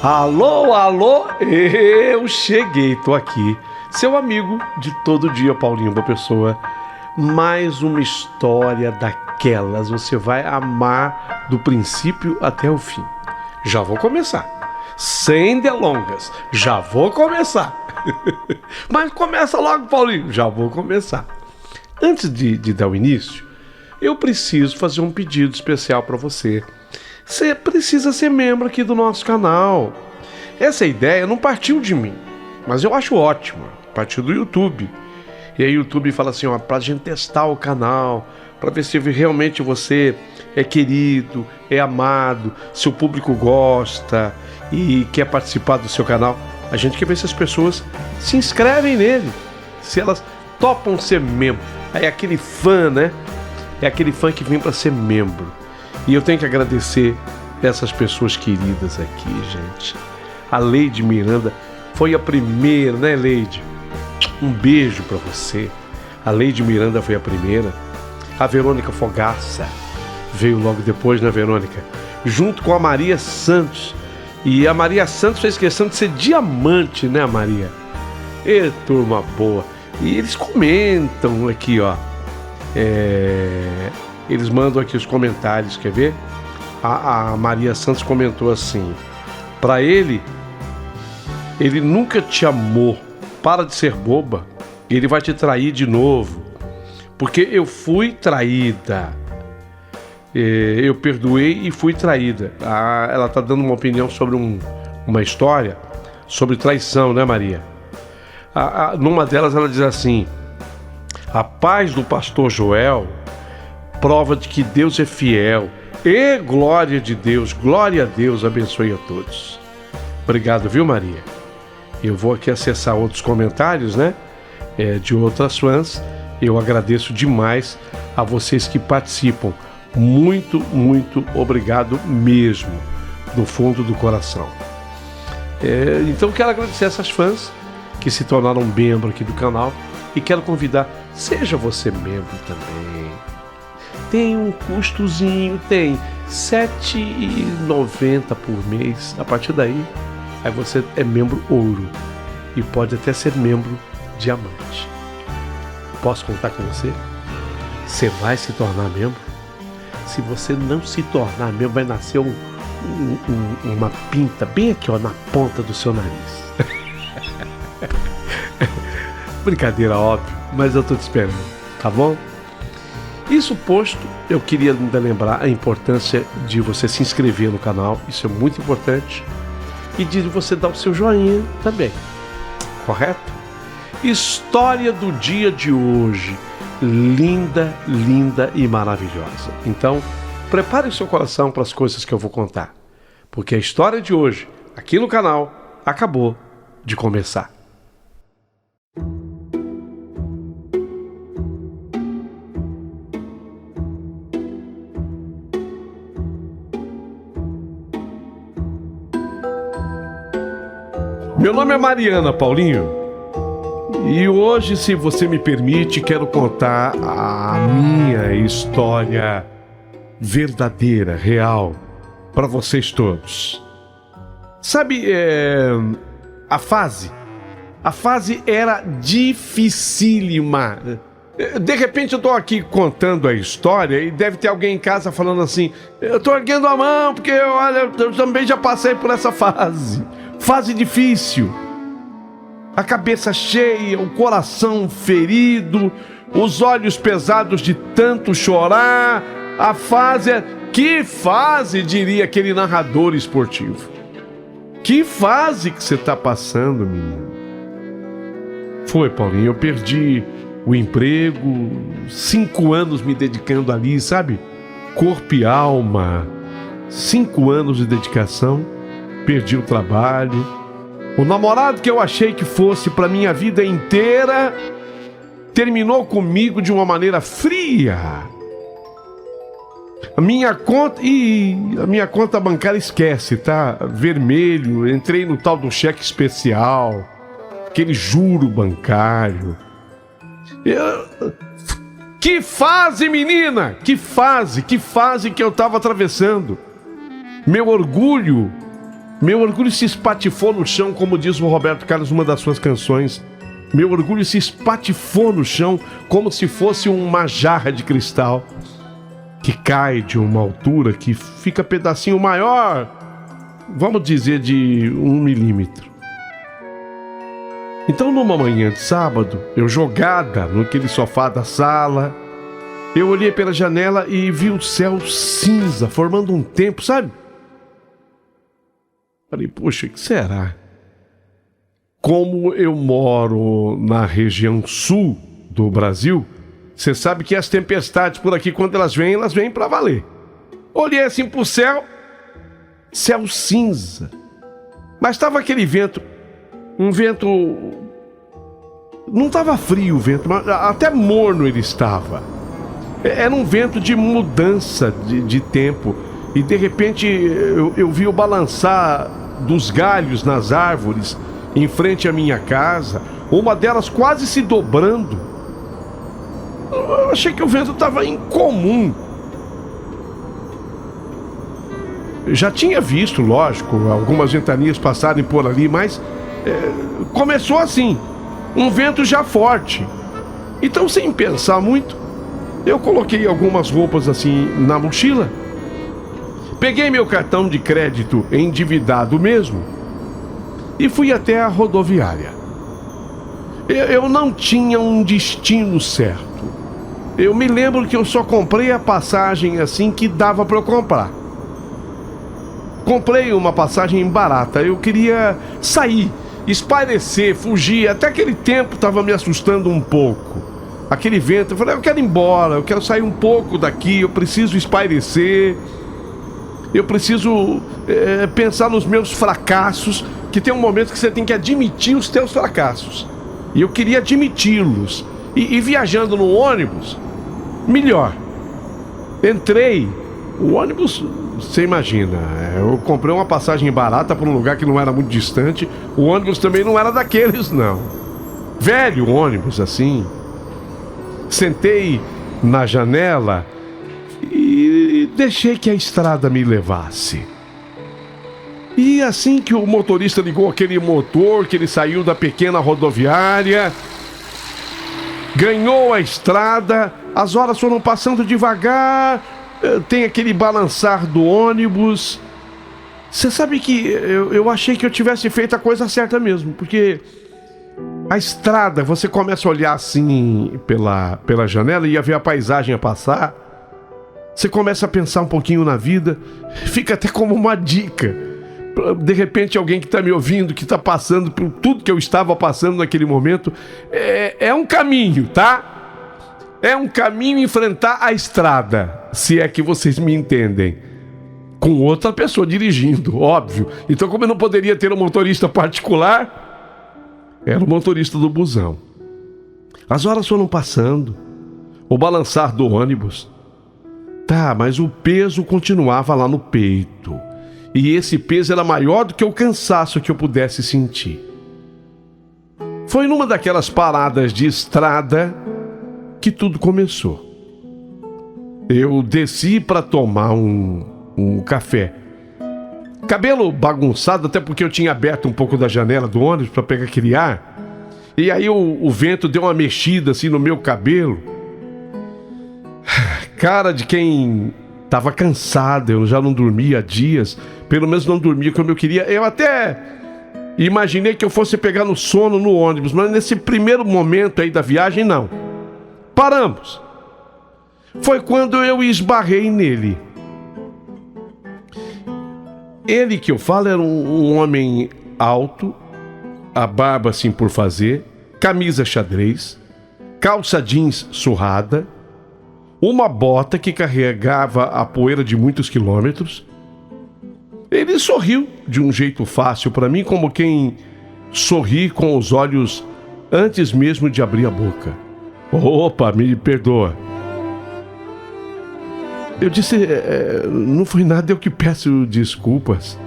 Alô, alô, eu cheguei, tô aqui. Seu amigo de todo dia, Paulinho Boa Pessoa. Mais uma história daquelas, você vai amar do princípio até o fim. Já vou começar. Sem delongas, já vou começar. Mas começa logo, Paulinho. Já vou começar. Antes de dar o início, eu preciso fazer um pedido especial para você. Você precisa ser membro aqui do nosso canal. Essa ideia não partiu de mim, mas eu acho ótima. Partiu do YouTube. E aí o YouTube fala assim, ó, pra gente testar o canal, pra ver se realmente você é querido, é amado, seu público gosta e quer participar do seu canal. A gente quer ver se as pessoas se inscrevem nele, se elas topam ser membro. Aí aquele fã, né? É aquele fã que vem pra ser membro. E eu tenho que agradecer essas pessoas queridas aqui, gente. A Leide Miranda foi a primeira, né, Leide? Um beijo pra você. A Leide Miranda foi a primeira. A Verônica Fogaça veio logo depois, né, Verônica? Junto com a Maria Santos. E a Maria Santos fez questão de ser diamante, né, Maria? E turma boa. E eles comentam aqui, ó. Eles mandam aqui os comentários, quer ver? A Maria Santos comentou assim: pra ele nunca te amou. Para de ser boba. Ele vai te trair de novo. Porque eu fui traída. Eu perdoei e fui traída. Ela está dando uma opinião sobre uma história sobre traição, né, Maria? Numa delas ela diz assim: a paz do pastor Joel prova de que Deus é fiel. E glória de Deus, glória a Deus, abençoe a todos. Obrigado, viu, Maria? Eu vou aqui acessar outros comentários, né? De outras fãs. Eu agradeço demais a vocês que participam. Muito, muito obrigado mesmo, do fundo do coração. Então quero agradecer essas fãs que se tornaram membro aqui do canal e quero convidar, seja você membro também. Tem um custozinho, tem R$ 7,90 por mês. A partir daí, aí você é membro ouro e pode até ser membro diamante. Posso contar com você? Você vai se tornar membro? Se você não se tornar membro, vai nascer uma pinta bem aqui, ó, na ponta do seu nariz. Brincadeira, óbvio, mas eu tô te esperando, tá bom? Isso posto, eu queria ainda lembrar a importância de você se inscrever no canal, isso é muito importante, e de você dar o seu joinha também, correto? História do dia de hoje, linda, linda e maravilhosa. Então, prepare o seu coração para as coisas que eu vou contar, porque a história de hoje, aqui no canal, acabou de começar. Meu nome é Mariana, Paulinho, e hoje, se você me permite, quero contar a minha história verdadeira, real, para vocês todos. Sabe, a fase era dificílima. De repente eu tô aqui contando a história e deve ter alguém em casa falando assim: eu tô erguendo a mão porque, olha, eu também já passei por essa fase. Fase difícil, a cabeça cheia, o coração ferido, os olhos pesados de tanto chorar. A fase que fase, diria aquele narrador esportivo. Que fase que você está passando, menino? Foi, Paulinho, eu perdi o emprego, 5 anos me dedicando ali, sabe? Corpo e alma, 5 anos de dedicação. Perdi o trabalho. O namorado que eu achei que fosse para minha vida inteira terminou comigo de uma maneira fria. A minha conta bancária esquece, tá? Vermelho. Entrei no tal do cheque especial, aquele juro bancário. Que fase, menina! Que fase que eu tava atravessando. Meu orgulho Meu orgulho se espatifou no chão, como diz o Roberto Carlos numa das suas canções. Meu orgulho se espatifou no chão como se fosse uma jarra de cristal que cai de uma altura que fica pedacinho maior, vamos dizer de 1 milímetro. Então, numa manhã de sábado, eu jogada naquele sofá da sala, eu olhei pela janela e vi o céu cinza, formando um tempo, sabe? Falei, poxa, o que será? Como eu moro na região sul do Brasil, você sabe que as tempestades por aqui, quando elas vêm pra valer. Olhei assim pro céu, céu cinza. Mas estava aquele vento, um vento... Não estava frio o vento, mas até morno ele estava. Era um vento de mudança de tempo. E de repente eu vi o balançar dos galhos nas árvores em frente à minha casa, uma delas quase se dobrando. Eu achei que o vento estava incomum. Já tinha visto, lógico, algumas ventanias passarem por ali, mas começou assim, um vento já forte. Então, sem pensar muito, eu coloquei algumas roupas assim na mochila, peguei meu cartão de crédito endividado mesmo e fui até a rodoviária. Eu não tinha um destino certo. Eu me lembro que eu só comprei a passagem assim que dava para eu comprar. Comprei uma passagem barata. Eu queria sair, espairecer, fugir. Até aquele tempo estava me assustando um pouco. Aquele vento. Eu falei, eu quero ir embora, eu quero sair um pouco daqui, eu preciso espairecer. Eu preciso pensar nos meus fracassos, que tem um momento que você tem que admitir os teus fracassos. E eu queria admiti-los. E viajando no ônibus, melhor. Entrei, o ônibus, você imagina, eu comprei uma passagem barata para um lugar que não era muito distante. O ônibus também não era daqueles, não. Velho ônibus, assim. Sentei na janela e deixei que a estrada me levasse. E assim que o motorista ligou aquele motor, que ele saiu da pequena rodoviária, ganhou a estrada, as horas foram passando devagar, tem aquele balançar do ônibus. Você sabe que eu achei que eu tivesse feito a coisa certa mesmo, porque a estrada, você começa a olhar assim pela janela e ia ver a paisagem a passar. Você começa a pensar um pouquinho na vida, fica até como uma dica. De repente alguém que está me ouvindo, que está passando por tudo que eu estava passando naquele momento, é um caminho, tá? É um caminho enfrentar a estrada, se é que vocês me entendem. Com outra pessoa dirigindo, óbvio. Então, como eu não poderia ter um motorista particular, era o motorista do busão. As horas foram passando, o balançar do ônibus. Tá, mas o peso continuava lá no peito. E esse peso era maior do que o cansaço que eu pudesse sentir. Foi numa daquelas paradas de estrada que tudo começou. Eu desci para tomar um café. Cabelo bagunçado, até porque eu tinha aberto um pouco da janela do ônibus para pegar aquele ar. E aí o vento deu uma mexida assim no meu cabelo. Cara de quem tava cansado, eu já não dormia há dias. Pelo menos não dormia como eu queria. Eu até imaginei que eu fosse pegar no sono no ônibus, mas nesse primeiro momento aí da viagem, não. Paramos. Foi quando eu esbarrei nele. Ele que eu falo era um homem alto, a barba assim por fazer, camisa xadrez, calça jeans surrada, uma bota que carregava a poeira de muitos quilômetros. Ele sorriu de um jeito fácil para mim, como quem sorri com os olhos antes mesmo de abrir a boca. Opa, me perdoa. Eu disse, não foi nada, eu que peço desculpas.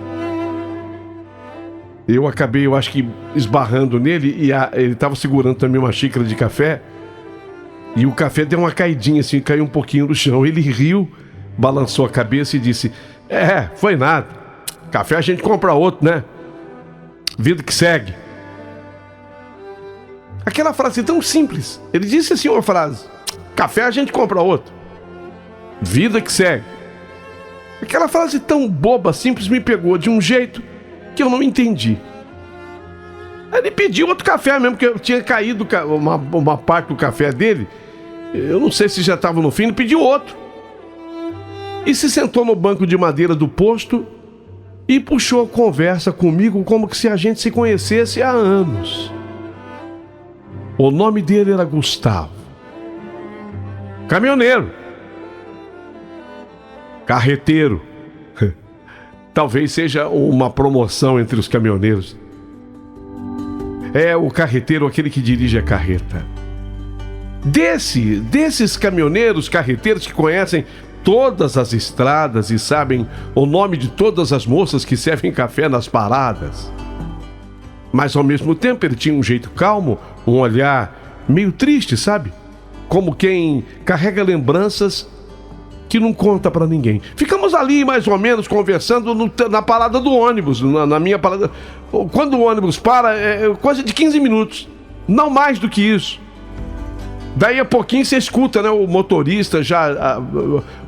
Eu acabei, eu acho que esbarrando nele, e ele estava segurando também uma xícara de café, e o café deu uma caidinha assim, caiu um pouquinho no chão. Ele riu, balançou a cabeça e disse, foi nada. Café a gente compra outro, né? Vida que segue. Aquela frase tão simples. Ele disse assim uma frase: café a gente compra outro. Vida que segue. Aquela frase tão boba, simples, me pegou de um jeito que eu não entendi. Aí ele pediu outro café mesmo, porque eu tinha caído uma parte do café dele. Eu não sei se já estava no fim, ele pediu outro. E se sentou no banco de madeira do posto e puxou a conversa comigo como se a gente se conhecesse há anos. O nome dele era Gustavo. Caminhoneiro. Carreteiro. Talvez seja uma promoção entre os caminhoneiros. É o carreteiro, aquele que dirige a carreta. Desses caminhoneiros, carreteiros que conhecem todas as estradas e sabem o nome de todas as moças que servem café nas paradas. Mas ao mesmo tempo ele tinha um jeito calmo, um olhar meio triste, sabe? Como quem carrega lembranças que não conta pra ninguém. Ficamos ali mais ou menos conversando na parada do ônibus, na minha parada. Quando o ônibus para, é coisa de 15 minutos, não mais do que isso. Daí a pouquinho você escuta, né, o motorista já,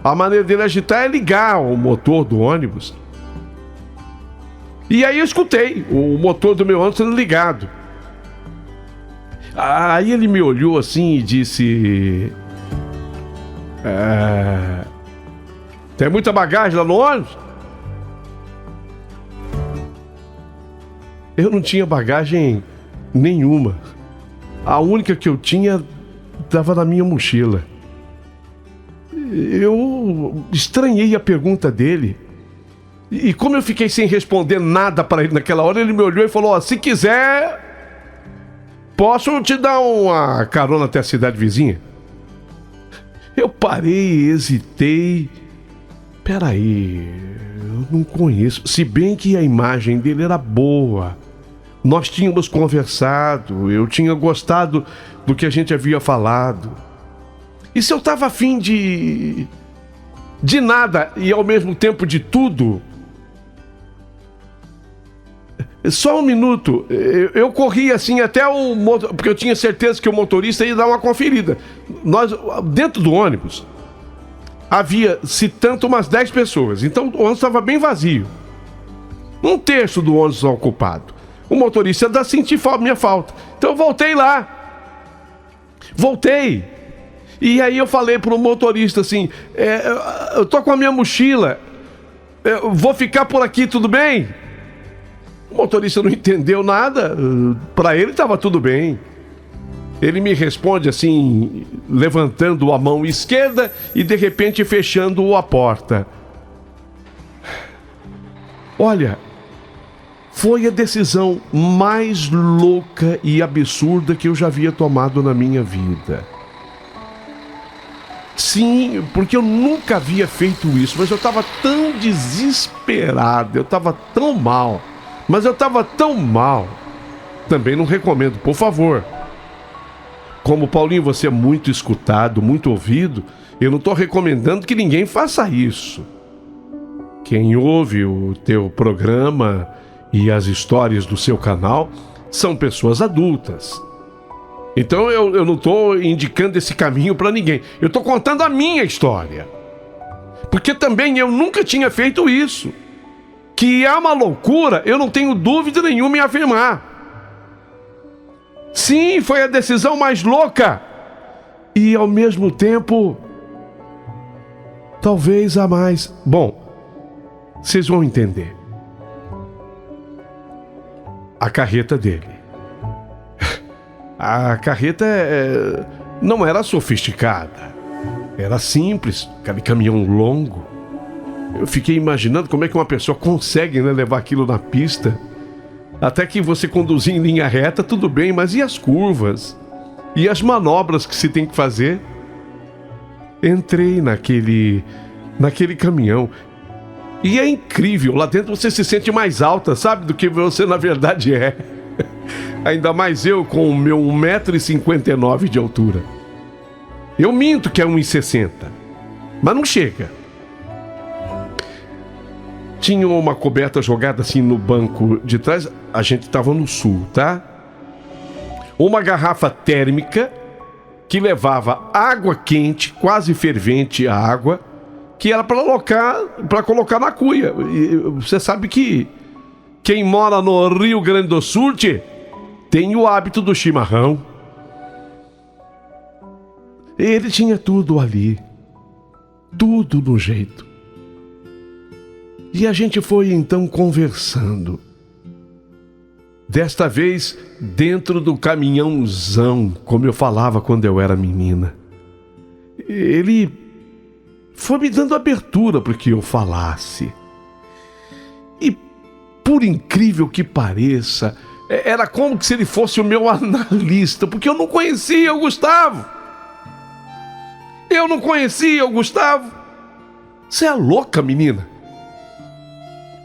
a maneira dele agitar é ligar o motor do ônibus. E aí eu escutei o motor do meu ônibus sendo ligado. Aí ele me olhou assim e disse: tem muita bagagem lá no ônibus? Eu não tinha bagagem nenhuma. A única que eu tinha estava na minha mochila. Eu estranhei a pergunta dele. E como eu fiquei sem responder nada para ele naquela hora, ele me olhou e falou: se quiser, posso te dar uma carona até a cidade vizinha? Eu parei, hesitei. Peraí, eu não conheço. Se bem que a imagem dele era boa. Nós tínhamos conversado, eu tinha gostado do que a gente havia falado. E se eu estava afim de nada e ao mesmo tempo de tudo? Só um minuto, eu corri assim até o motor, porque eu tinha certeza que o motorista ia dar uma conferida. Nós, dentro do ônibus, havia, se tanto, umas 10 pessoas. Então o ônibus estava bem vazio. Um terço do ônibus ocupado. O motorista ainda sentiu minha falta. Então eu voltei lá. Voltei. E aí eu falei pro motorista assim: eu tô com a minha mochila. Eu vou ficar por aqui, tudo bem? O motorista não entendeu nada. Para ele estava tudo bem. Ele me responde assim, levantando a mão esquerda e de repente fechando a porta: olha, foi a decisão mais louca e absurda que eu já havia tomado na minha vida. Sim, porque eu nunca havia feito isso, mas eu estava tão desesperado, eu estava tão mal. Mas eu estava tão mal. Também não recomendo, por favor. Como, Paulinho, você é muito escutado, muito ouvido, eu não estou recomendando que ninguém faça isso. Quem ouve o teu programa e as histórias do seu canal são pessoas adultas. Então eu não estou indicando esse caminho para ninguém. Eu estou contando a minha história. Porque também eu nunca tinha feito isso. Que é uma loucura, eu não tenho dúvida nenhuma em afirmar. Sim, foi a decisão mais louca. E ao mesmo tempo, talvez a mais... Bom, vocês vão entender. A carreta dele. A carreta não era sofisticada. Era simples, aquele caminhão longo. Eu fiquei imaginando como é que uma pessoa consegue, né, levar aquilo na pista. Até que você conduzir em linha reta, tudo bem, mas e as curvas? E as manobras que se tem que fazer? Entrei naquele caminhão. E é incrível, lá dentro você se sente mais alta, sabe, do que você na verdade é. Ainda mais eu com o meu 1,59 m de altura. Eu minto que é 1,60 m, mas não chega. tinha uma coberta jogada assim no banco de trás. A gente estava no sul, tá? Uma garrafa térmica que levava água quente, quase fervente a água, que era para colocar na cuia. E você sabe que quem mora no Rio Grande do Sul tem o hábito do chimarrão. Ele tinha tudo ali, tudo no jeito. E a gente foi então conversando. Desta vez dentro do caminhãozão, como eu falava quando eu era menina. Ele foi me dando abertura para que eu falasse. E por incrível que pareça, era como se ele fosse o meu analista, porque eu não conhecia o Gustavo. Eu não conhecia o Gustavo. Você é louca, menina?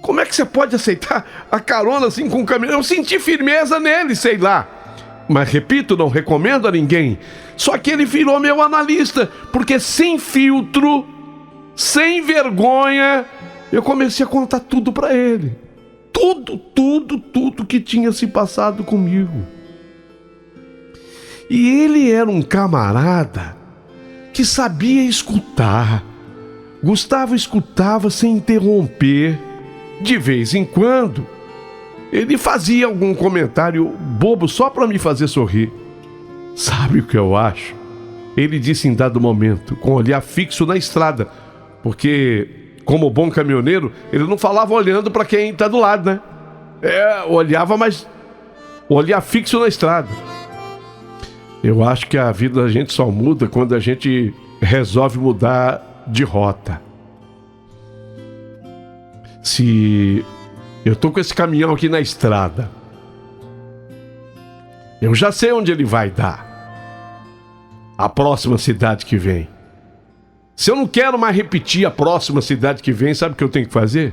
Como é que você pode aceitar a carona assim com o caminhão? Eu senti firmeza nele, sei lá. Mas repito, não recomendo a ninguém. Só que ele virou meu analista, porque sem filtro, sem vergonha, eu comecei a contar tudo pra ele. Tudo que tinha se passado comigo. E ele era um camarada que sabia escutar. Gustavo escutava sem interromper. De vez em quando, ele fazia algum comentário bobo só para me fazer sorrir. Sabe o que eu acho? Ele disse em dado momento, com o olhar fixo na estrada, porque, como bom caminhoneiro, ele não falava olhando para quem está do lado, né? Olhava, mas olhar fixo na estrada. Eu acho que a vida da gente só muda quando a gente resolve mudar de rota. Se eu tô com esse caminhão aqui na estrada, eu já sei onde ele vai dar. A próxima cidade que vem. Se eu não quero mais repetir a próxima cidade que vem, sabe o que eu tenho que fazer?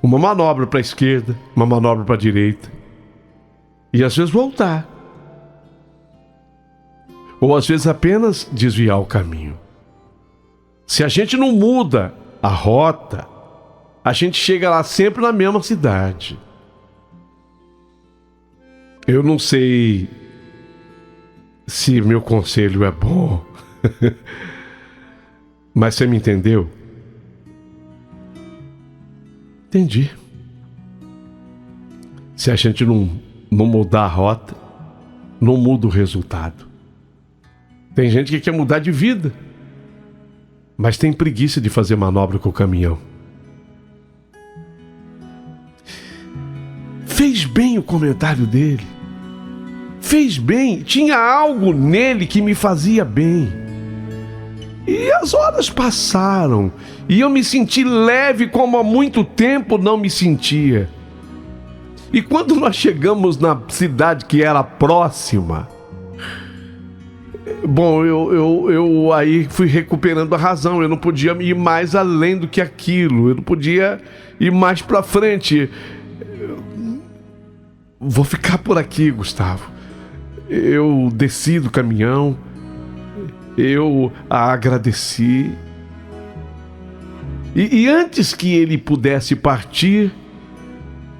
Uma manobra para a esquerda, uma manobra para a direita. E às vezes voltar. Ou às vezes apenas desviar o caminho. Se a gente não muda a rota, a gente chega lá sempre na mesma cidade. Eu não sei se meu conselho é bom, mas você me entendeu? Entendi. Se a gente não mudar a rota, não muda o resultado. Tem gente que quer mudar de vida, mas tem preguiça de fazer manobra com o caminhão. Fez bem o comentário dele. Fez bem. Tinha algo nele que me fazia bem. E as horas passaram. E eu me senti leve como há muito tempo não me sentia. E quando nós chegamos na cidade que era próxima, bom, eu aí fui recuperando a razão. Eu não podia ir mais além do que aquilo. Eu não podia ir mais pra frente. Vou ficar por aqui, Gustavo. Eu desci do caminhão, eu a agradeci. E antes que ele pudesse partir,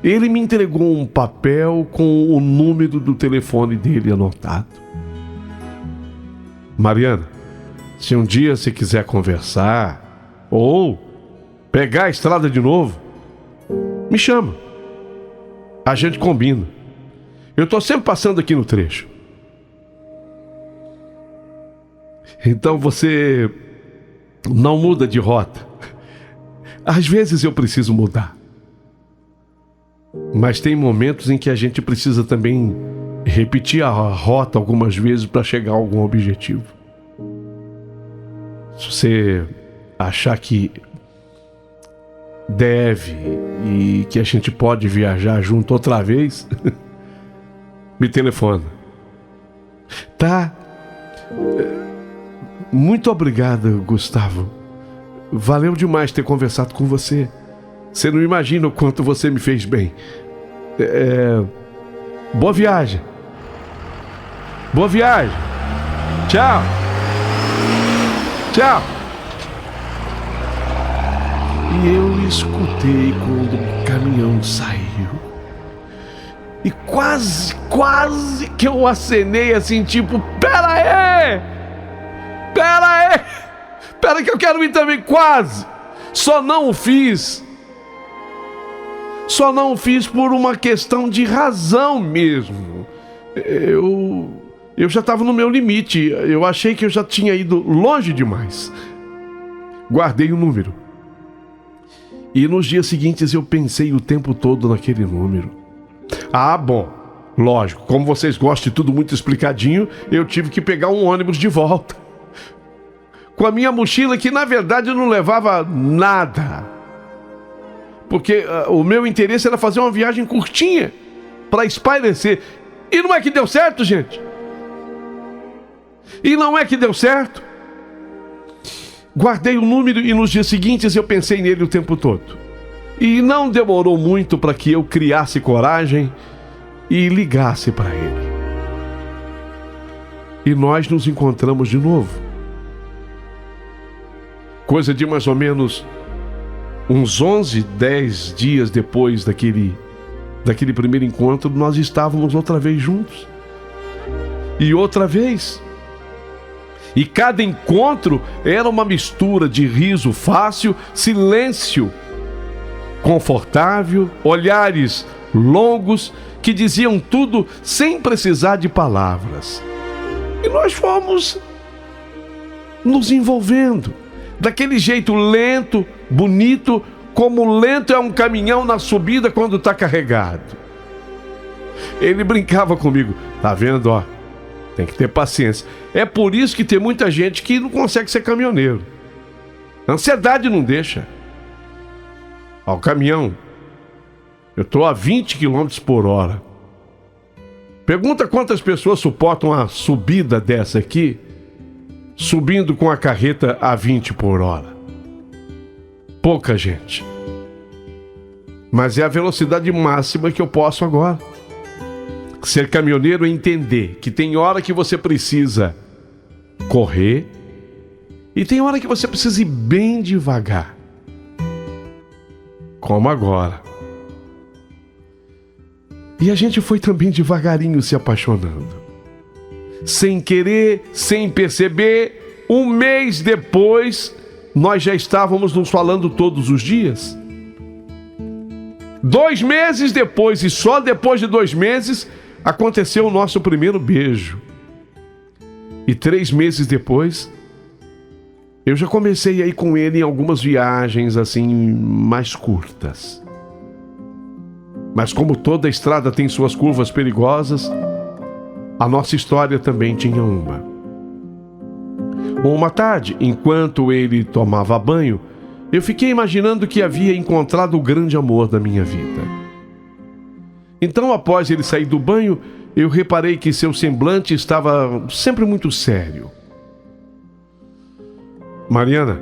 ele me entregou um papel com o número do telefone dele anotado. Mariana, se um dia você quiser conversar ou pegar a estrada de novo, me chama. A gente combina. Eu tô sempre passando aqui no trecho. Então você não muda de rota. Às vezes eu preciso mudar. Mas tem momentos em que a gente precisa também repetir a rota algumas vezes para chegar a algum objetivo. Se você achar que deve e que a gente pode viajar junto outra vez, me telefona. Tá? Muito obrigado, Gustavo. Valeu demais ter conversado com você. Você não imagina o quanto você me fez bem. Boa viagem. Boa viagem. Tchau. Tchau. E eu escutei quando o caminhão saiu. E quase que eu acenei assim, tipo, pera aí que eu quero ir também, quase. Só não o fiz por uma questão de razão mesmo. Eu já estava no meu limite, eu achei que eu já tinha ido longe demais. Guardei o número. E nos dias seguintes eu pensei o tempo todo naquele número. Ah, bom, lógico, como vocês gostam de tudo muito explicadinho, eu tive que pegar um ônibus de volta. Com a minha mochila que na verdade não levava nada. Porque o meu interesse era fazer uma viagem curtinha, para espairecer. E não é que deu certo, gente? Guardei o número e nos dias seguintes eu pensei nele o tempo todo. E não demorou muito para que eu criasse coragem e ligasse para ele. E nós nos encontramos de novo. Coisa de mais ou menos uns 11, 10 dias depois daquele primeiro encontro, nós estávamos outra vez juntos. E outra vez. E cada encontro era uma mistura de riso fácil, silêncio confortável, olhares longos que diziam tudo sem precisar de palavras. E nós fomos nos envolvendo daquele jeito lento, bonito, como lento é um caminhão na subida quando está carregado. Ele brincava comigo, tá vendo, ó? Tem que ter paciência. É por isso que tem muita gente que não consegue ser caminhoneiro. A ansiedade não deixa. Ó, o caminhão, eu estou a 20 km por hora. Pergunta quantas pessoas suportam a subida dessa aqui, subindo com a carreta a 20 por hora. Pouca gente. Mas é a velocidade máxima que eu posso agora. Ser caminhoneiro é entender que tem hora que você precisa correr e tem hora que você precisa ir bem devagar. Como agora. E a gente foi também devagarinho se apaixonando. Sem querer, sem perceber, um mês depois, nós já estávamos nos falando todos os dias. 2 meses depois, e só depois de 2 meses, aconteceu o nosso primeiro beijo. E 3 meses depois, eu já comecei a ir com ele em algumas viagens assim mais curtas. Mas como toda estrada tem suas curvas perigosas, a nossa história também tinha uma. Uma tarde, enquanto ele tomava banho, eu fiquei imaginando que havia encontrado o grande amor da minha vida. Então, após ele sair do banho, eu reparei que seu semblante estava sempre muito sério. Mariana,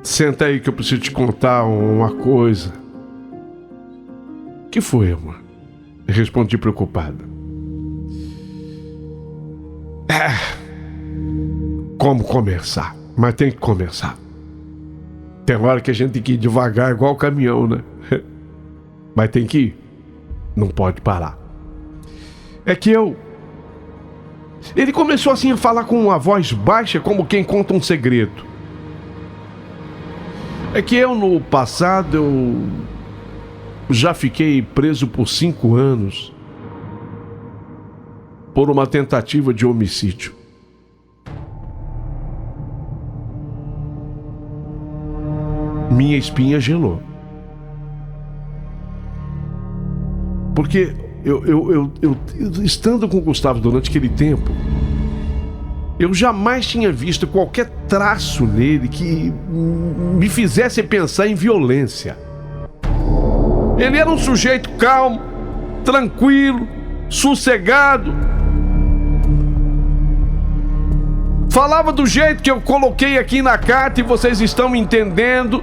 senta aí que eu preciso te contar uma coisa. O que foi, amor? Respondi preocupada. Como começar? Mas tem que começar. Tem hora que a gente tem que ir devagar, igual o caminhão, né? Mas tem que ir. Não pode parar. É que Ele começou assim a falar com uma voz baixa, como quem conta um segredo. É que no passado, eu já fiquei preso por 5 anos por uma tentativa de homicídio. Minha espinha gelou. Porque eu estando com o Gustavo durante aquele tempo, eu jamais tinha visto qualquer traço nele que me fizesse pensar em violência. Ele era um sujeito calmo, tranquilo, sossegado. Falava do jeito que eu coloquei aqui na carta e vocês estão entendendo.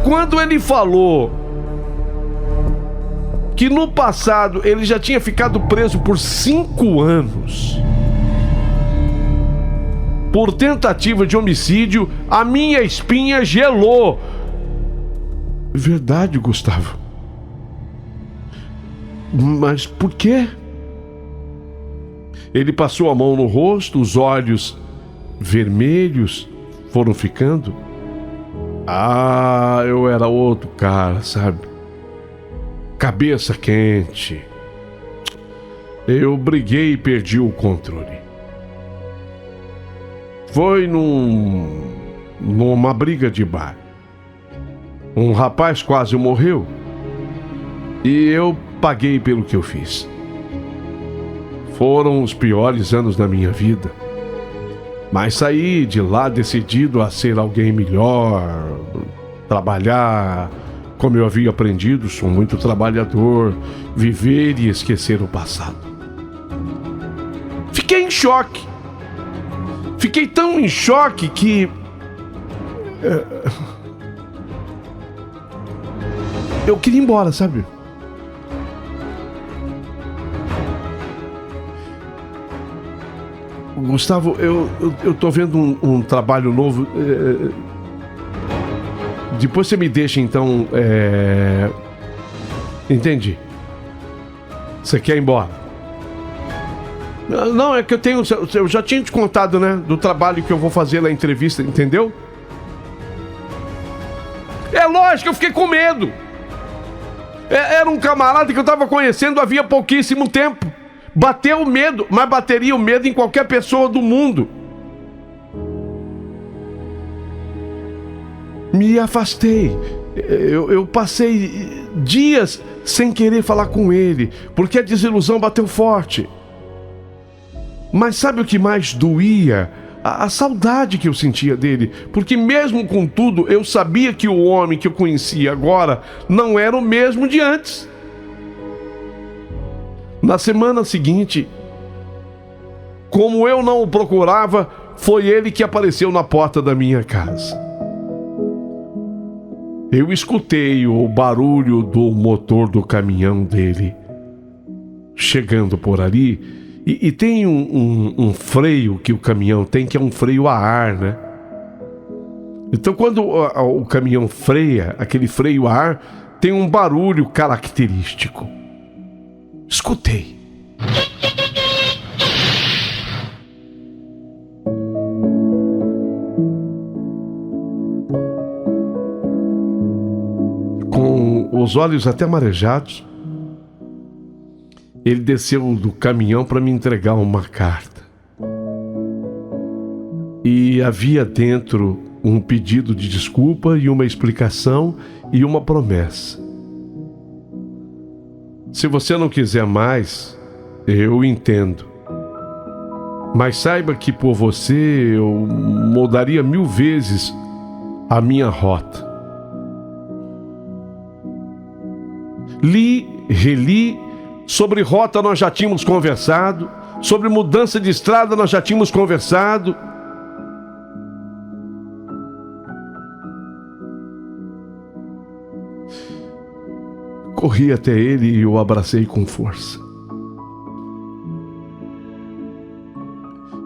Quando ele falou que no passado ele já tinha ficado preso por 5 anos, por tentativa de homicídio, a minha espinha gelou. Verdade, Gustavo. Mas por quê? Ele passou a mão no rosto, os olhos vermelhos foram ficando. Ah, eu era outro cara, sabe? Cabeça quente. Eu briguei e perdi o controle. Foi numa briga de bar. Um rapaz quase morreu e eu paguei pelo que eu fiz. Foram os piores anos da minha vida. Mas saí de lá decidido a ser alguém melhor, trabalhar como eu havia aprendido, sou muito trabalhador, viver e esquecer o passado. Fiquei em choque. Fiquei tão em choque que... eu queria ir embora, sabe? Gustavo, eu tô vendo um trabalho novo. Depois você me deixa, então. Entendi. Você quer ir embora? Não, é que eu já tinha te contado, né? Do trabalho que eu vou fazer na entrevista, entendeu? É lógico, eu fiquei com medo. Era um camarada que eu tava conhecendo havia pouquíssimo tempo. Bateu o medo, mas bateria o medo em qualquer pessoa do mundo. Me afastei. Eu passei dias sem querer falar com ele, porque a desilusão bateu forte. Mas sabe o que mais doía? A saudade que eu sentia dele, porque mesmo com tudo, eu sabia que o homem que eu conhecia agora não era o mesmo de antes. Na semana seguinte, como eu não o procurava, foi ele que apareceu na porta da minha casa. Eu escutei o barulho do motor do caminhão dele chegando por ali. E tem um freio que o caminhão tem, que é um freio a ar, né? Então quando o caminhão freia, aquele freio a ar tem um barulho característico. Escutei. Com os olhos até marejados, ele desceu do caminhão para me entregar uma carta. E havia dentro um pedido de desculpa e uma explicação e uma promessa. Se você não quiser mais, eu entendo. Mas saiba que por você eu mudaria 1000 vezes a minha rota. Li, reli. Sobre rota nós já tínhamos conversado. Sobre mudança de estrada nós já tínhamos conversado. Corri até ele e o abracei com força.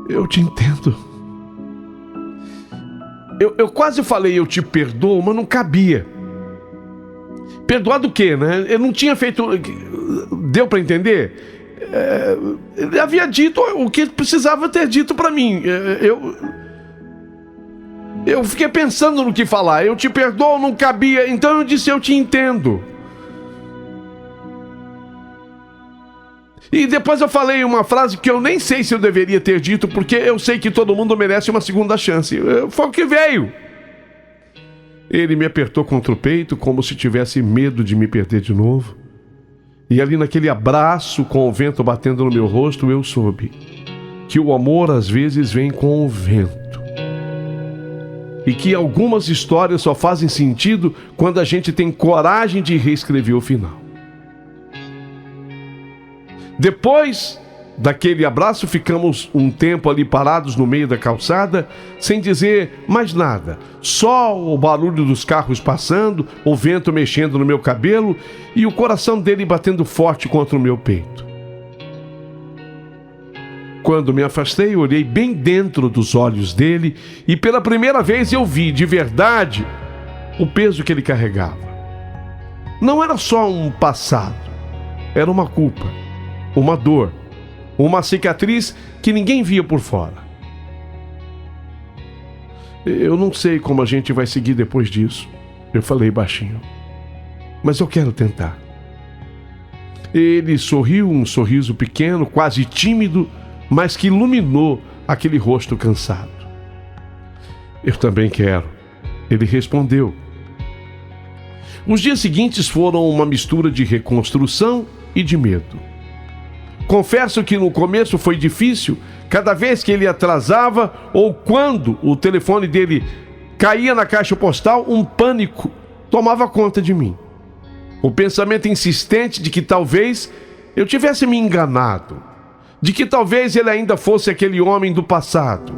Eu te entendo. Eu quase falei eu te perdoo, mas não cabia. Perdoar do quê, né? Eu não tinha feito... Deu pra entender? Ele havia dito o que precisava ter dito pra mim. Eu fiquei pensando no que falar. Eu te perdoo, não cabia. Então eu disse, eu te entendo. E depois eu falei uma frase que eu nem sei se eu deveria ter dito, porque eu sei que todo mundo merece uma segunda chance. Foi o que veio. Ele me apertou contra o peito como se tivesse medo de me perder de novo. E ali naquele abraço com o vento batendo no meu rosto, eu soube que o amor às vezes vem com o vento. E que algumas histórias só fazem sentido quando a gente tem coragem de reescrever o final. Depois daquele abraço, ficamos um tempo ali parados no meio da calçada, sem dizer mais nada. Só o barulho dos carros passando, o vento mexendo no meu cabelo e o coração dele batendo forte contra o meu peito. quando me afastei, olhei bem dentro dos olhos dele e pela primeira vez eu vi, de verdade, o peso que ele carregava. Não era só um passado, era uma culpa, uma dor, uma cicatriz que ninguém via por fora. Eu não sei como a gente vai seguir depois disso, eu falei baixinho, mas eu quero tentar. Ele sorriu, um sorriso pequeno, quase tímido, mas que iluminou aquele rosto cansado. Eu também quero, ele respondeu. Os dias seguintes foram uma mistura de reconstrução e de medo. Confesso que no começo foi difícil, cada vez que ele atrasava ou quando o telefone dele caía na caixa postal, um pânico tomava conta de mim. O pensamento insistente de que talvez eu tivesse me enganado, de que talvez ele ainda fosse aquele homem do passado.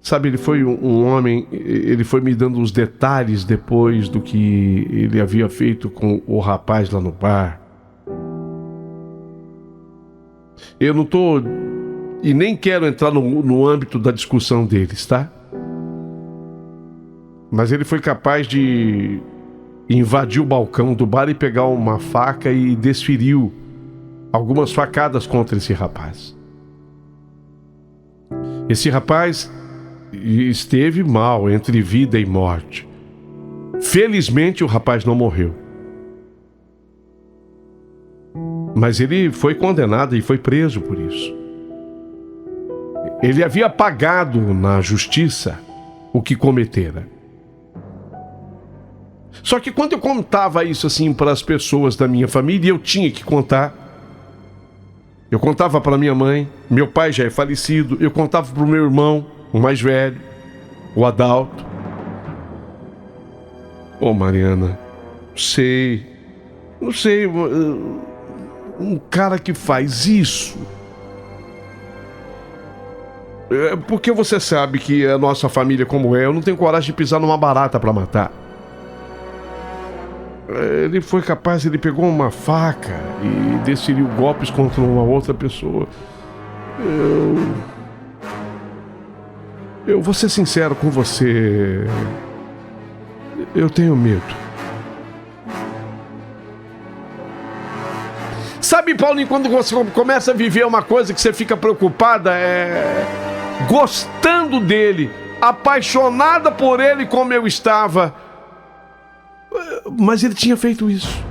Sabe, ele foi um homem, ele foi me dando os detalhes depois do que ele havia feito com o rapaz lá no bar. Eu não estou e nem quero entrar no âmbito da discussão deles, tá? Mas ele foi capaz de invadir o balcão do bar e pegar uma faca e desferiu algumas facadas contra esse rapaz. Esse rapaz esteve mal entre vida e morte. Felizmente o rapaz não morreu. Mas ele foi condenado e foi preso por isso. Ele havia pagado na justiça o que cometera. Só que quando eu contava isso assim para as pessoas da minha família, eu tinha que contar. Eu contava para minha mãe, meu pai já é falecido, eu contava para o meu irmão, o mais velho, o Adalto. Ô Mariana, não sei, um cara que faz isso. Porque você sabe que a nossa família como é, eu não tenho coragem de pisar numa barata para matar. Ele foi capaz, ele pegou uma faca e desferiu golpes contra uma outra pessoa. Eu vou ser sincero com você. Eu tenho medo. Sabe, Paulinho, quando você começa a viver uma coisa que você fica preocupada, gostando dele, apaixonada por ele como eu estava. Mas ele tinha feito isso.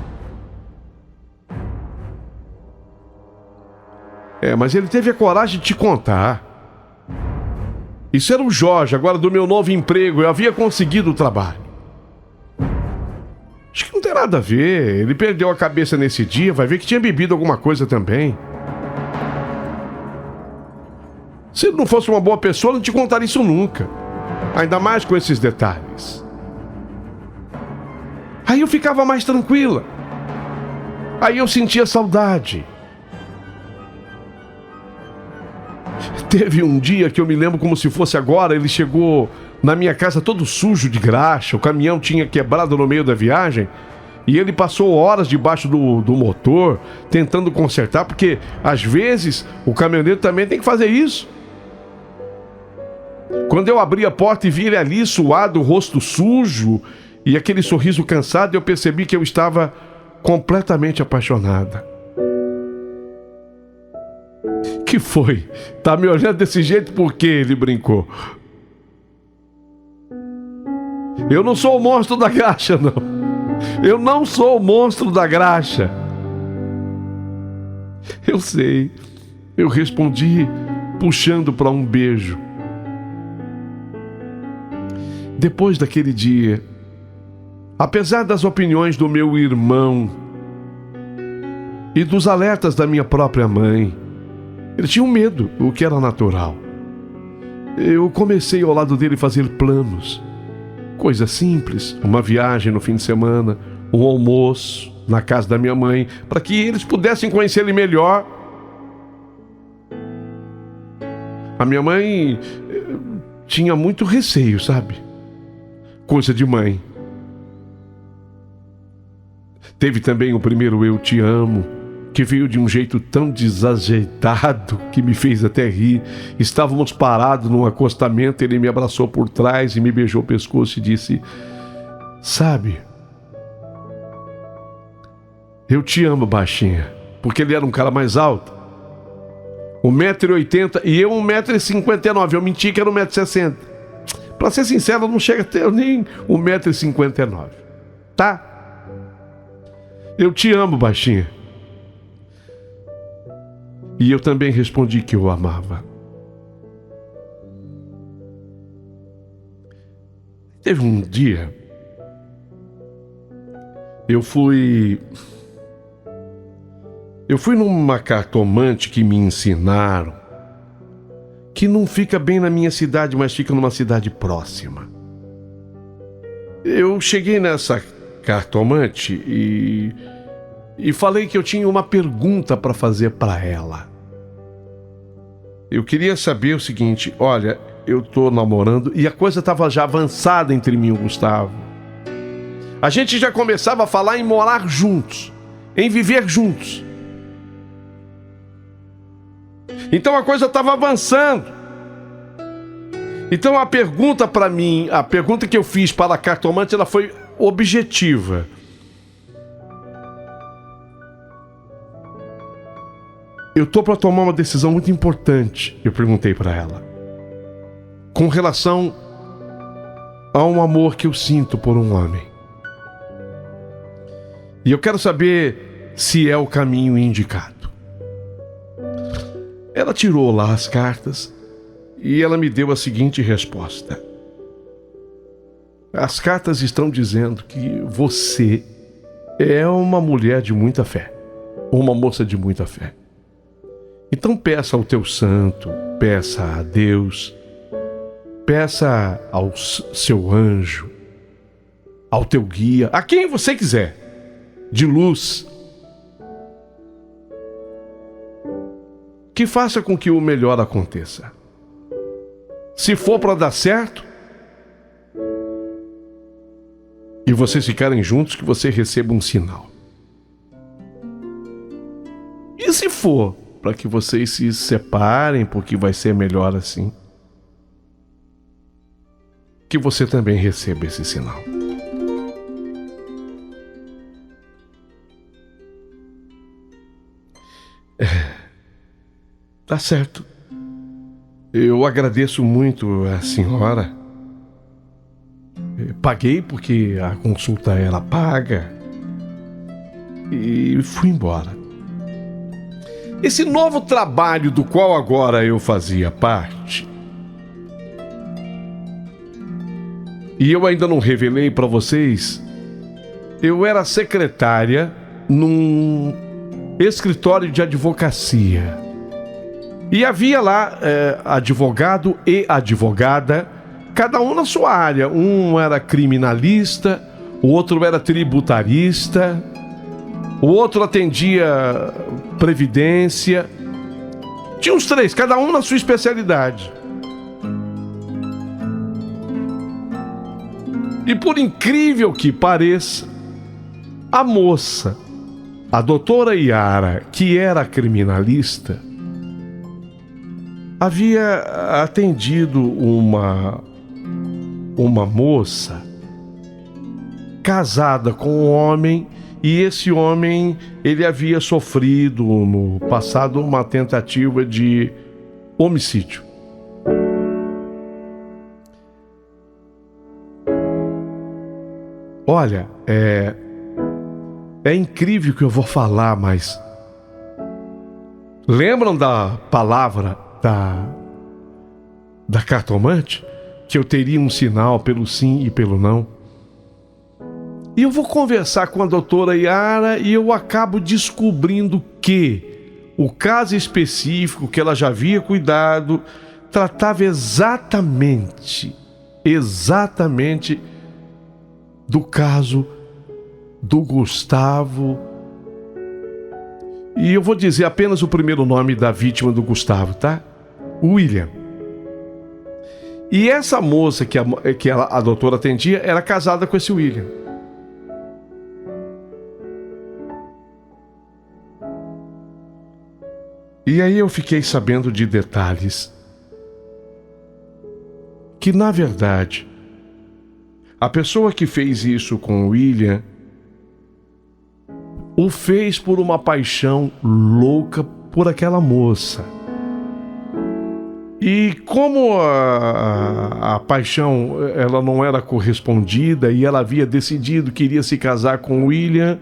Mas ele teve a coragem de te contar. Isso era o Jorge, agora do meu novo emprego. Eu havia conseguido o trabalho. Acho que não tem nada a ver. Ele perdeu a cabeça nesse dia. Vai ver que tinha bebido alguma coisa também. Se ele não fosse uma boa pessoa, eu não te contaria isso nunca. Ainda mais com esses detalhes. Aí eu ficava mais tranquila. Aí eu sentia saudade. Teve um dia que eu me lembro como se fosse agora, ele chegou na minha casa todo sujo de graxa, o caminhão tinha quebrado no meio da viagem, e ele passou horas debaixo do motor, tentando consertar, porque às vezes o caminhoneiro também tem que fazer isso. Quando eu abri a porta e vi ele ali, suado, o rosto sujo, e aquele sorriso cansado, eu percebi que eu estava completamente apaixonada. Que foi? Tá me olhando desse jeito por quê? Ele brincou. Eu não sou o monstro da graxa, não. Eu não sou o monstro da graxa. Eu sei. Eu respondi, puxando para um beijo. Depois daquele dia, apesar das opiniões do meu irmão e dos alertas da minha própria mãe, ele tinha um medo, o que era natural. Eu comecei ao lado dele a fazer planos. Coisa simples, uma viagem no fim de semana, um almoço na casa da minha mãe, para que eles pudessem conhecer ele melhor. A minha mãe tinha muito receio, sabe? Coisa de mãe. Teve também o primeiro Eu Te Amo, que veio de um jeito tão desajeitado que me fez até rir. Estávamos parados num acostamento, ele me abraçou por trás e me beijou o pescoço e disse: sabe, eu te amo, baixinha. Porque ele era um cara mais alto, 1,80 m, e eu 1,59 m. Eu menti que era 1,60 m. Pra ser sincero, não chega a ter nem 1,59 m. Tá? Eu te amo, baixinha. E eu também respondi que eu amava. Teve um dia, eu fui numa cartomante que me ensinaram, que não fica bem na minha cidade, mas fica numa cidade próxima. Eu cheguei nessa cartomante e falei que eu tinha uma pergunta para fazer para ela. Eu queria saber o seguinte: olha, eu tô namorando e a coisa estava já avançada entre mim e o Gustavo. A gente já começava a falar em morar juntos, em viver juntos. Então a coisa estava avançando. Então a pergunta para mim, a pergunta que eu fiz para a cartomante, ela foi objetiva. Eu tô para tomar uma decisão muito importante, eu perguntei para ela, com relação a um amor que eu sinto por um homem. E eu quero saber se é o caminho indicado. Ela tirou lá as cartas e ela me deu a seguinte resposta: as cartas estão dizendo que você é uma mulher de muita fé, uma moça de muita fé. Então peça ao teu santo, peça a Deus, peça ao seu anjo, ao teu guia, a quem você quiser, de luz, que faça com que o melhor aconteça. Se for para dar certo, e vocês ficarem juntos, que você receba um sinal. E se for para que vocês se separem, porque vai ser melhor assim, que você também receba esse sinal. Tá certo. Eu agradeço muito a senhora. Paguei porque a consulta era paga e fui embora. Esse novo trabalho do qual agora eu fazia parte, e eu ainda não revelei para vocês, eu era secretária num escritório de advocacia. E havia lá advogado e advogada, cada um na sua área. Um era criminalista, o outro era tributarista, o outro atendia previdência. Tinha uns três, cada um na sua especialidade. E por incrível que pareça, a moça, a doutora Yara, que era criminalista, havia atendido uma moça casada com um homem, e esse homem, ele havia sofrido no passado uma tentativa de homicídio. Olha, é incrível que eu vou falar, mas lembram da palavra da cartomante? Que eu teria um sinal pelo sim e pelo não? E eu vou conversar com a doutora Yara e eu acabo descobrindo que o caso específico que ela já havia cuidado tratava exatamente do caso do Gustavo. E eu vou dizer apenas o primeiro nome da vítima do Gustavo, tá? William. E essa moça que a doutora atendia era casada com esse William. E aí eu fiquei sabendo de detalhes que, na verdade, a pessoa que fez isso com o William o fez por uma paixão louca por aquela moça. E como a paixão ela não era correspondida e ela havia decidido que iria se casar com o William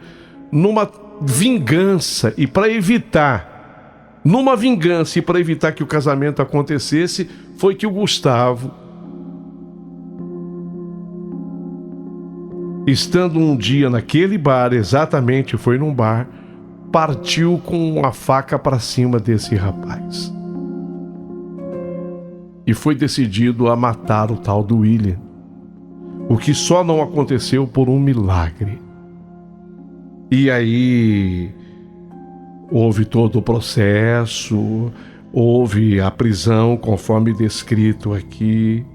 numa vingança e para evitar que o casamento acontecesse, foi que o Gustavo, estando um dia naquele bar, exatamente foi num bar, partiu com uma faca para cima desse rapaz. E foi decidido a matar o tal do William. O que só não aconteceu por um milagre. E aí houve todo o processo, houve a prisão, conforme descrito aqui.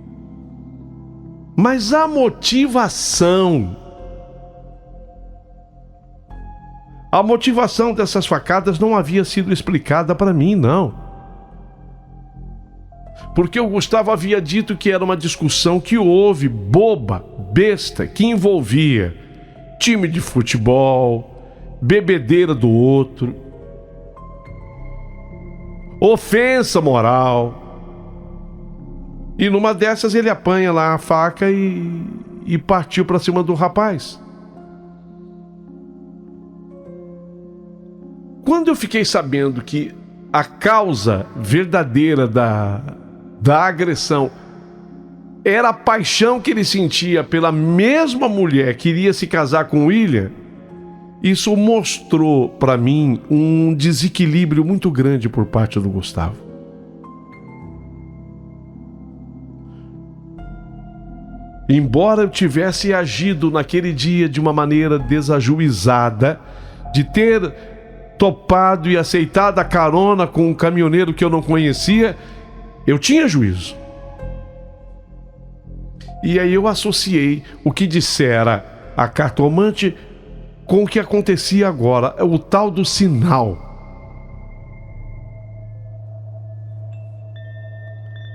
Mas a motivação dessas facadas não havia sido explicada para mim, não. Porque o Gustavo havia dito que era uma discussão que houve, boba, besta, que envolvia time de futebol, bebedeira do outro, ofensa moral. E numa dessas ele apanha lá a faca e partiu para cima do rapaz. Quando eu fiquei sabendo que a causa verdadeira da agressão era a paixão que ele sentia pela mesma mulher que iria se casar com o William, isso mostrou para mim um desequilíbrio muito grande por parte do Gustavo. Embora eu tivesse agido naquele dia de uma maneira desajuizada, de ter topado e aceitado a carona com um caminhoneiro que eu não conhecia, eu tinha juízo. E aí eu associei o que dissera a cartomante com o que acontecia agora, o tal do sinal.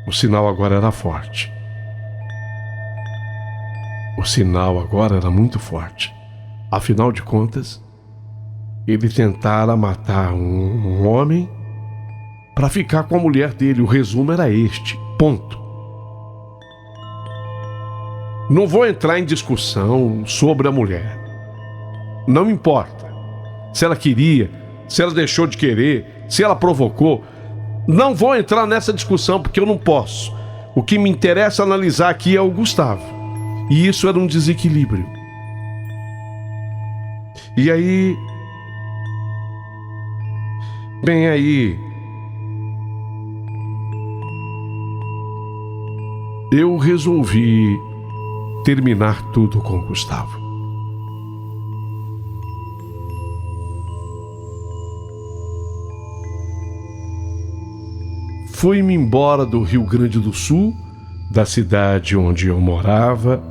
O sinal agora era forte. O sinal agora era muito forte. Afinal de contas, ele tentara matar um homem para ficar com a mulher dele. O resumo era este, ponto. Não vou entrar em discussão sobre a mulher. Não importa se ela queria, se ela deixou de querer, se ela provocou. Não vou entrar nessa discussão porque eu não posso. O que me interessa analisar aqui é o Gustavo. E isso era um desequilíbrio. E aí... Bem aí... eu resolvi terminar tudo com o Gustavo. Fui-me embora do Rio Grande do Sul, da cidade onde eu morava,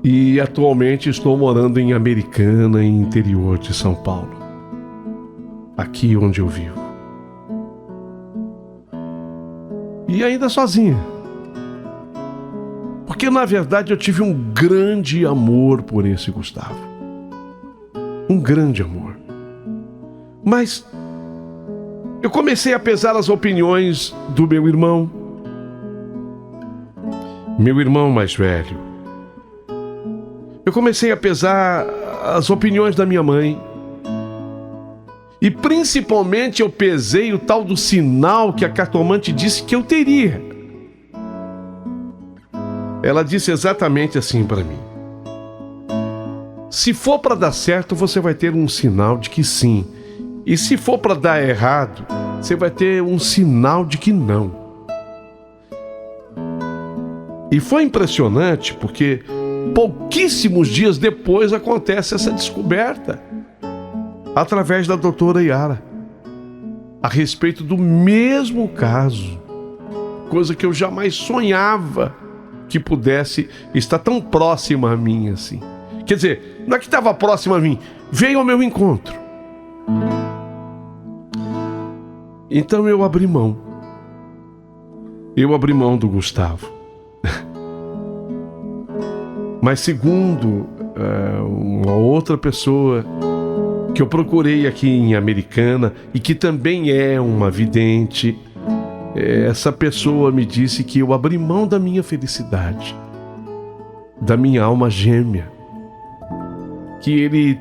e atualmente estou morando em Americana, em interior de São Paulo, aqui onde eu vivo. E ainda sozinha. Porque na verdade eu tive um grande amor por esse Gustavo. Um grande amor. Mas eu comecei a pesar as opiniões do meu irmão mais velho. Eu comecei a pesar as opiniões da minha mãe. E principalmente eu pesei o tal do sinal que a cartomante disse que eu teria. Ela disse exatamente assim para mim: se for para dar certo, você vai ter um sinal de que sim. E se for para dar errado, você vai ter um sinal de que não. E foi impressionante porque pouquíssimos dias depois acontece essa descoberta, através da doutora Yara, a respeito do mesmo caso, coisa que eu jamais sonhava que pudesse estar tão próxima a mim assim. Quer dizer, não é que estava próxima a mim, veio ao meu encontro. Então eu abri mão. Eu abri mão do Gustavo. Mas segundo uma outra pessoa que eu procurei aqui em Americana e que também é uma vidente, essa pessoa me disse que eu abri mão da minha felicidade, da minha alma gêmea, que ele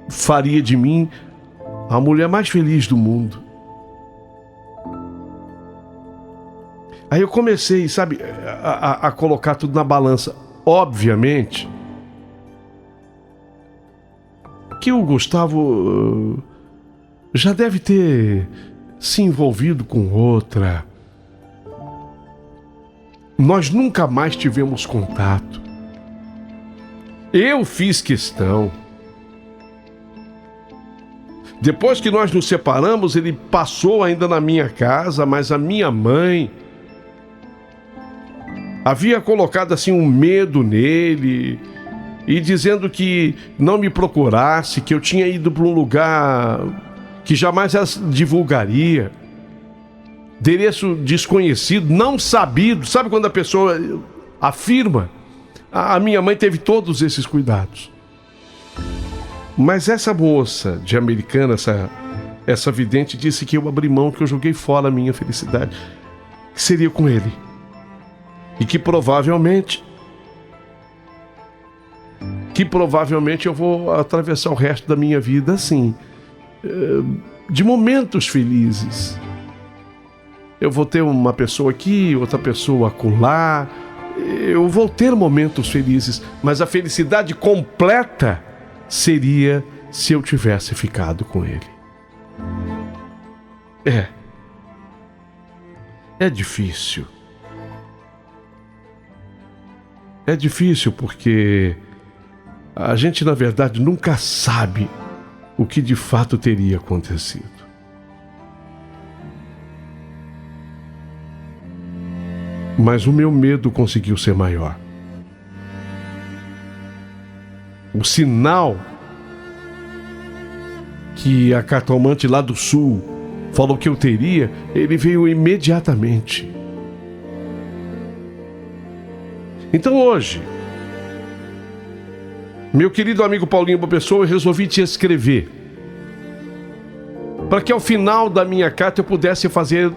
faria de mim a mulher mais feliz do mundo. Aí eu comecei, sabe, a colocar tudo na balança. Obviamente que o Gustavo já deve ter se envolvido com outra. Nós nunca mais tivemos contato. Eu fiz questão. Depois que nós nos separamos, ele passou ainda na minha casa, mas a minha mãe havia colocado assim um medo nele e dizendo que não me procurasse, que eu tinha ido para um lugar que jamais divulgaria, endereço desconhecido, não sabido. Sabe quando a pessoa afirma? A minha mãe teve todos esses cuidados. Mas essa moça de Americana, essa vidente, disse que eu abri mão, que eu joguei fora a minha felicidade, que seria com ele. E que provavelmente eu vou atravessar o resto da minha vida assim, de momentos felizes. Eu vou ter uma pessoa aqui, outra pessoa acolá. Eu vou ter momentos felizes, mas a felicidade completa seria se eu tivesse ficado com ele. É difícil. É difícil porque a gente, na verdade, nunca sabe o que de fato teria acontecido. Mas o meu medo conseguiu ser maior. O sinal que a cartomante lá do sul falou que eu teria, ele veio imediatamente. Então hoje, meu querido amigo Paulinho Boa Pessoa, eu resolvi te escrever para que ao final da minha carta eu pudesse fazer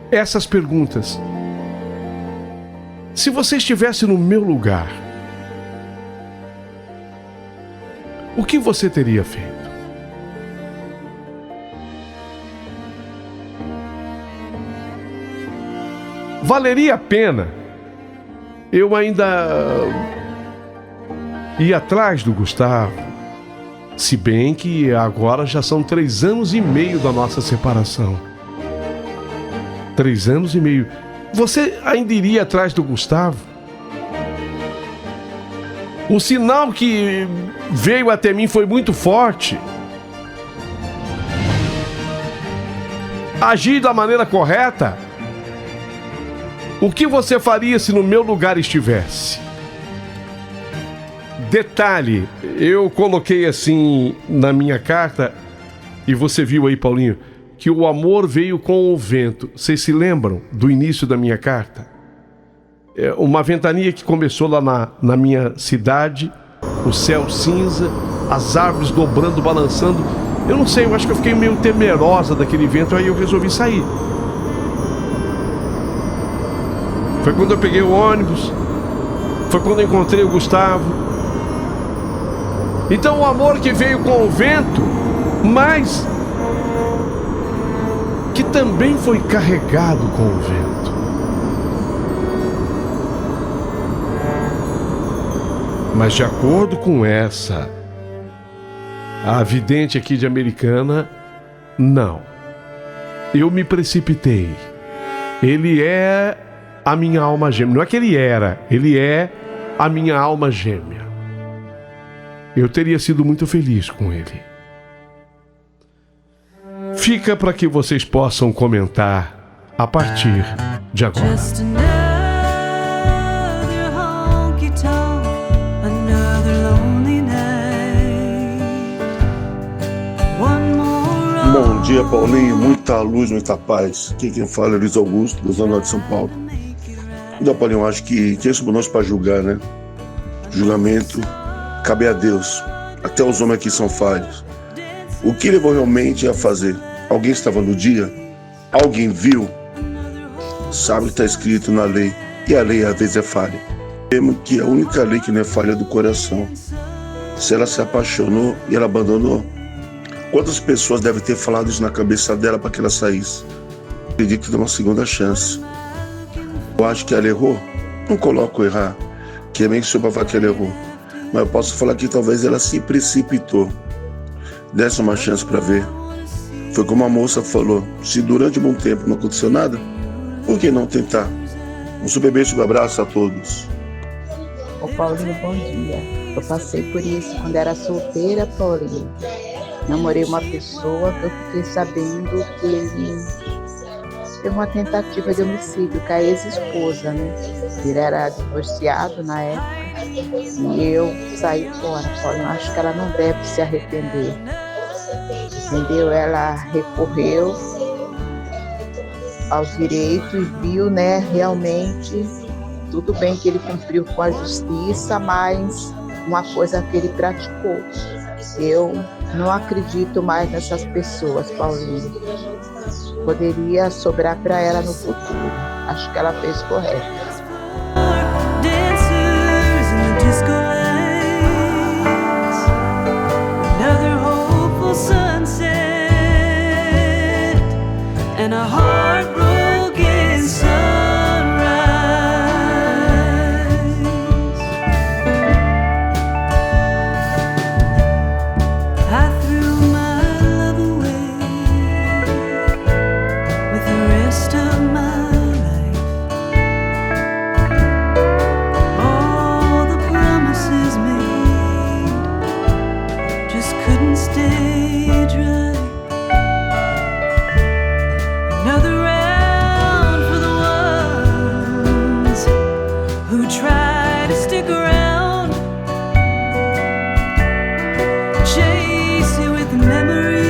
essas perguntas. Se você estivesse no meu lugar, o que você teria feito? Valeria a pena eu ainda ir atrás do Gustavo, se bem que agora já são 3 anos e meio da nossa separação. 3 anos e meio. Você ainda iria atrás do Gustavo? O sinal que veio até mim foi muito forte. Agir da maneira correta. O que você faria se no meu lugar estivesse? Detalhe, eu coloquei assim na minha carta, e você viu aí, Paulinho, que o amor veio com o vento. Vocês se lembram do início da minha carta? Uma ventania que começou lá na minha cidade, o céu cinza, as árvores dobrando, balançando. Eu não sei, eu acho que eu fiquei meio temerosa daquele vento, aí eu resolvi sair. Foi quando eu peguei o ônibus, foi quando eu encontrei o Gustavo. Então o amor que veio com o vento, mas que também foi carregado com o vento. Mas de acordo com a vidente aqui de Americana, não. Eu me precipitei. Ele é a minha alma gêmea. Não é que ele era, ele é a minha alma gêmea. Eu teria sido muito feliz com ele. Fica para que vocês possam comentar a partir de agora. Bom dia, Paulinho. Muita luz, muita paz. Aqui quem fala é Luiz Augusto, da Zona Norte de São Paulo. Então, Paulinho, eu acho que quem somos nós para julgar, né? Julgamento cabe a Deus. Até os homens aqui são falhos. O que levou realmente a fazer? Alguém estava no dia? Alguém viu? Sabe o que está escrito na lei. E a lei às vezes é falha. Temo que a única lei que não é falha é do coração. Se ela se apaixonou e ela abandonou, quantas pessoas devem ter falado isso na cabeça dela para que ela saísse? Acredito que dá uma segunda chance. Eu acho que ela errou. Não coloco errar, que é bem só para falar que ela errou. Mas eu posso falar que talvez ela se precipitou. Desse uma chance para ver. Foi como a moça falou, se durante um bom tempo não aconteceu nada, por que não tentar? Um super beijo e um abraço a todos. Ô Paulinho, bom dia. Eu passei por isso quando era solteira, Paulinho. Namorei uma pessoa que eu fiquei sabendo que ele teve uma tentativa de homicídio com a ex-esposa, né? Ele era divorciado na época e eu saí fora, Paulinho. Acho que ela não deve se arrepender. Entendeu? Ela recorreu aos direitos e viu, né, realmente, tudo bem que ele cumpriu com a justiça, mas uma coisa que ele praticou. Eu não acredito mais nessas pessoas, Paulinho. Poderia sobrar para ela no futuro. Acho que ela fez correto. And a heartbroken sunrise. I threw my love away with the rest of my life. All the promises made just couldn't stay dry. Another round for the ones who try to stick around, chase you with the memory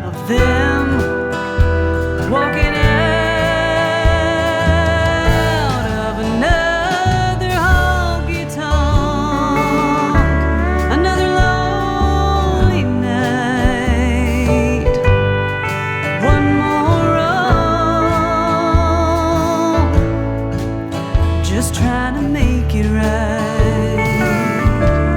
of them walking out of another honky-tonk, another lonely night. One more wrong, just trying to make it right.